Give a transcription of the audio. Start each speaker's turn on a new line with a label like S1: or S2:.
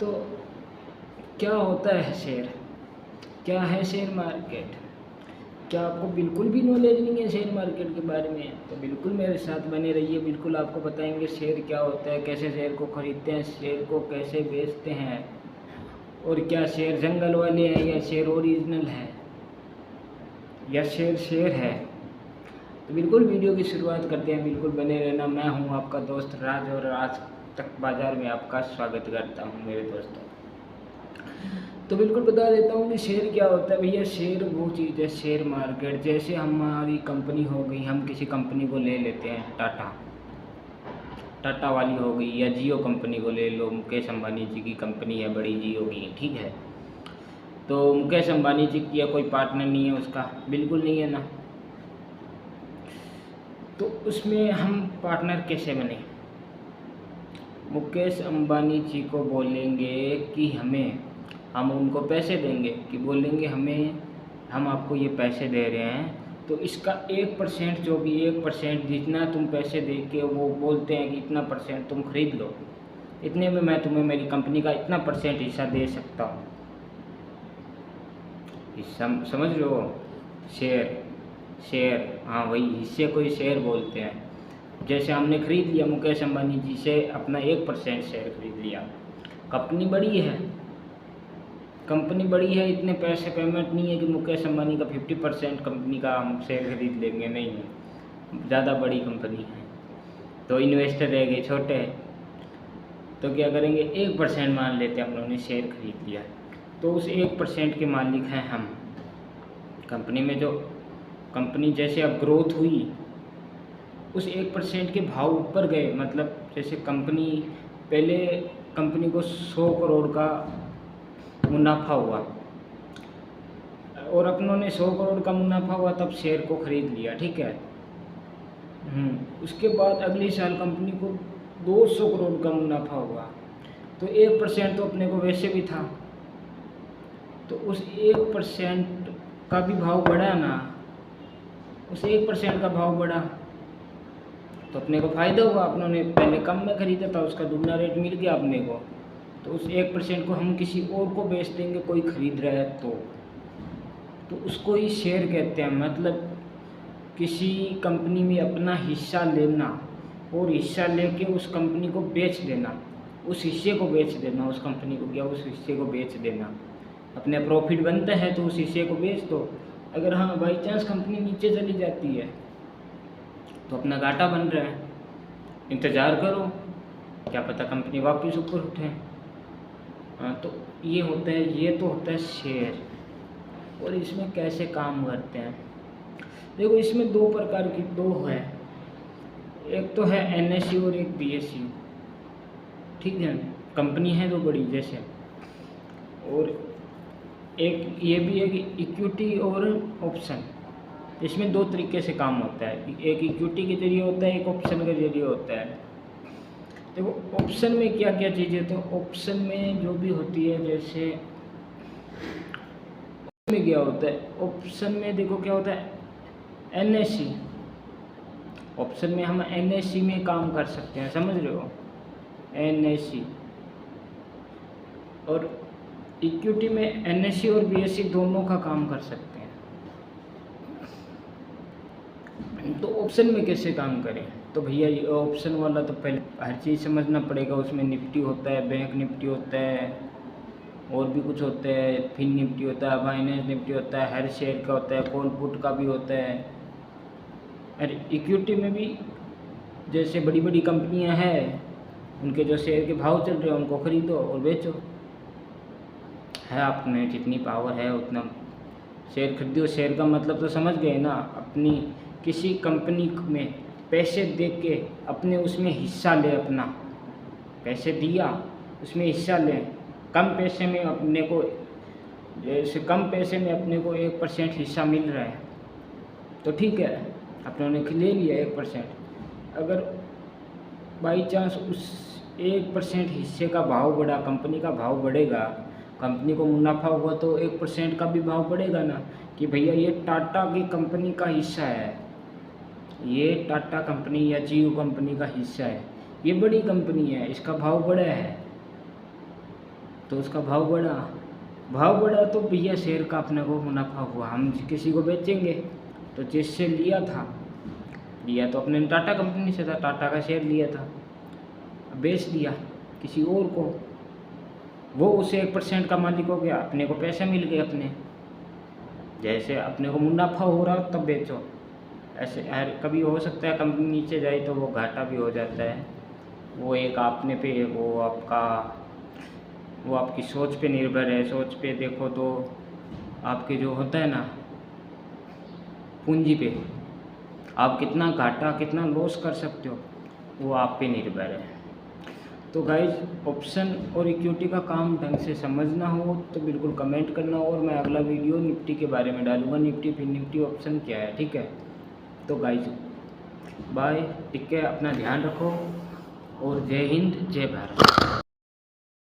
S1: तो क्या होता है शेयर, क्या है शेयर मार्केट? क्या आपको बिल्कुल भी नॉलेज नहीं है शेयर मार्केट के बारे में? तो बिल्कुल मेरे साथ बने रहिए, बिल्कुल आपको बताएंगे शेयर क्या होता है, कैसे शेयर को खरीदते हैं, शेयर को कैसे बेचते हैं, और क्या शेयर जंगल वाले हैं या शेयर ओरिजिनल है या शेयर शेयर है। तो बिल्कुल वीडियो की शुरुआत करते हैं, बिल्कुल बने रहना। मैं हूं आपका दोस्त राज और आज तक बाज़ार में आपका स्वागत करता हूं मेरे दोस्तों। तो बिल्कुल बता देता हूँ कि शेयर क्या होता है भैया। शेयर वो चीज़ है, शेयर मार्केट, जैसे हमारी कंपनी हो गई, हम किसी कंपनी को ले लेते हैं, टाटा वाली हो गई, या जियो कंपनी को ले लो, मुकेश अंबानी जी की कंपनी है बड़ी, जियो की, ठीक है। तो मुकेश अंबानी जी की कोई पार्टनर नहीं है उसका, बिल्कुल नहीं है ना। तो उसमें हम पार्टनर कैसे बने? मुकेश अंबानी जी को बोलेंगे कि हम उनको पैसे देंगे, कि बोलेंगे हम आपको ये पैसे दे रहे हैं, तो इसका 1%, जो भी 1% जितना तुम पैसे दे के, वो बोलते हैं कि इतना % तुम खरीद लो, इतने में मैं तुम्हें मेरी कंपनी का इतना % हिस्सा दे सकता हूँ। समझ रहे हो? शेयर, हाँ वही, हिस्से को ही शेयर बोलते हैं। जैसे हमने खरीद लिया मुकेश अंबानी जी से अपना 1% शेयर खरीद लिया। कंपनी बड़ी है, इतने पैसे पेमेंट नहीं है कि मुकेश अंबानी का 50% कंपनी का हम शेयर खरीद लेंगे, नहीं है, ज़्यादा बड़ी कंपनी है। तो इन्वेस्टर रह गए छोटे, तो क्या करेंगे, 1% मान लेते हैं उन्होंने शेयर खरीद लिया, तो उस 1% के मालिक हैं हम। कंपनी में जो कंपनी जैसे अब ग्रोथ हुई, उस 1% के भाव ऊपर गए, मतलब जैसे पहले कंपनी को 100 करोड़ का मुनाफा हुआ, और अपनों ने 100 करोड़ का मुनाफा हुआ तब शेयर को खरीद लिया, ठीक है। उसके बाद अगले साल कंपनी को 200 करोड़ का मुनाफा हुआ, तो 1% तो अपने को वैसे भी था, तो उस 1% का भी भाव बढ़ा ना, उस 1% का भाव बढ़ा तो अपने को फ़ायदा हुआ। अपनों ने पहले कम में खरीदा था, उसका दुगना रेट मिल गया अपने को, तो उस 1% को हम किसी और को बेच देंगे, कोई खरीद रहा है तो उसको ही शेयर कहते हैं। मतलब किसी कंपनी में अपना हिस्सा लेना और हिस्सा लेके उस कंपनी को बेच देना, उस हिस्से को बेच देना, उस कंपनी को क्या, उस हिस्से को बेच देना। अपने प्रॉफिट बनता है तो उस हिस्से को बेच दो। अगर हाँ बाई चांस कंपनी नीचे चली जाती है तो अपना घाटा बन रहा है, इंतज़ार करो, क्या पता कंपनी वापस ऊपर उठे। तो ये होता है, ये तो होता है शेयर। और इसमें कैसे काम करते हैं, देखो इसमें दो प्रकार की है, एक तो है NSE और एक BSE, ठीक है। कंपनी है दो बड़ी जैसे, और एक ये भी है कि इक्विटी और ऑप्शन। इसमें दो तरीके से काम होता है, एक इक्विटी के जरिए होता है, एक ऑप्शन के जरिए होता है। देखो ऑप्शन में क्या क्या चीज़ें, तो ऑप्शन में जो भी होती है, जैसे में क्या होता है, ऑप्शन में देखो क्या होता है, NSE। ऑप्शन में हम NSE में काम कर सकते हैं, समझ रहे हो, NSE। और इक्विटी में NSE और BSE दोनों का काम कर सकते हैं। तो ऑप्शन में कैसे काम करें, तो भैया ये ऑप्शन वाला तो पहले हर चीज़ समझना पड़ेगा। उसमें निफ्टी होता है, बैंक निफ्टी होता है, और भी कुछ होता है, फिन निफ्टी होता है, फाइनेंस निफ्टी होता है, हर शेयर का होता है, कॉल पुट का भी होता है। और इक्विटी में भी जैसे बड़ी बड़ी कंपनियां हैं, उनके जो शेयर के भाव चल रहे हैं उनको खरीदो और बेचो, है आप में जितनी पावर है उतना शेयर खरीदो। शेयर का मतलब तो समझ गए ना, अपनी किसी कंपनी में पैसे दे के अपने उसमें हिस्सा ले, अपना पैसे दिया उसमें हिस्सा लें। कम पैसे में अपने को, जैसे कम पैसे में अपने को 1% हिस्सा मिल रहा है तो ठीक है, अपनों ने ले लिया 1%। अगर बाई चांस उस 1% हिस्से का भाव बढ़ा, कंपनी का भाव बढ़ेगा, कंपनी को मुनाफा हुआ, तो 1% का भी भाव बढ़ेगा ना, कि भैया ये टाटा की कंपनी का हिस्सा है, ये टाटा कंपनी या जियो कंपनी का हिस्सा है, ये बड़ी कंपनी है, इसका भाव बढ़ा है, तो उसका भाव बढ़ा तो भैया शेयर का अपने को मुनाफा हुआ। हम किसी को बेचेंगे तो जिससे लिया तो अपने टाटा कंपनी से था, टाटा का शेयर लिया था, बेच दिया किसी और को, वो उसे 1% का मालिक हो गया, अपने को पैसे मिल गए अपने। जैसे अपने को मुनाफा हो रहा तब बेचो। ऐसे कभी हो सकता है कंपनी नीचे जाए तो वो घाटा भी हो जाता है, वो एक आपने पे वो आपकी सोच पे निर्भर है। सोच पे देखो तो आपके जो होता है ना पूंजी पे, आप कितना घाटा कितना लॉस कर सकते हो वो आप पे निर्भर है। तो गाइज ऑप्शन और इक्विटी का काम ढंग से समझना हो तो बिल्कुल कमेंट करना, और मैं अगला वीडियो निफ्टी के बारे में डालूंगा, निफ्टी फिर निफ्टी ऑप्शन क्या है, ठीक है। तो गाइज बाय, ठीक है, अपना ध्यान रखो और जय हिंद जय भारत।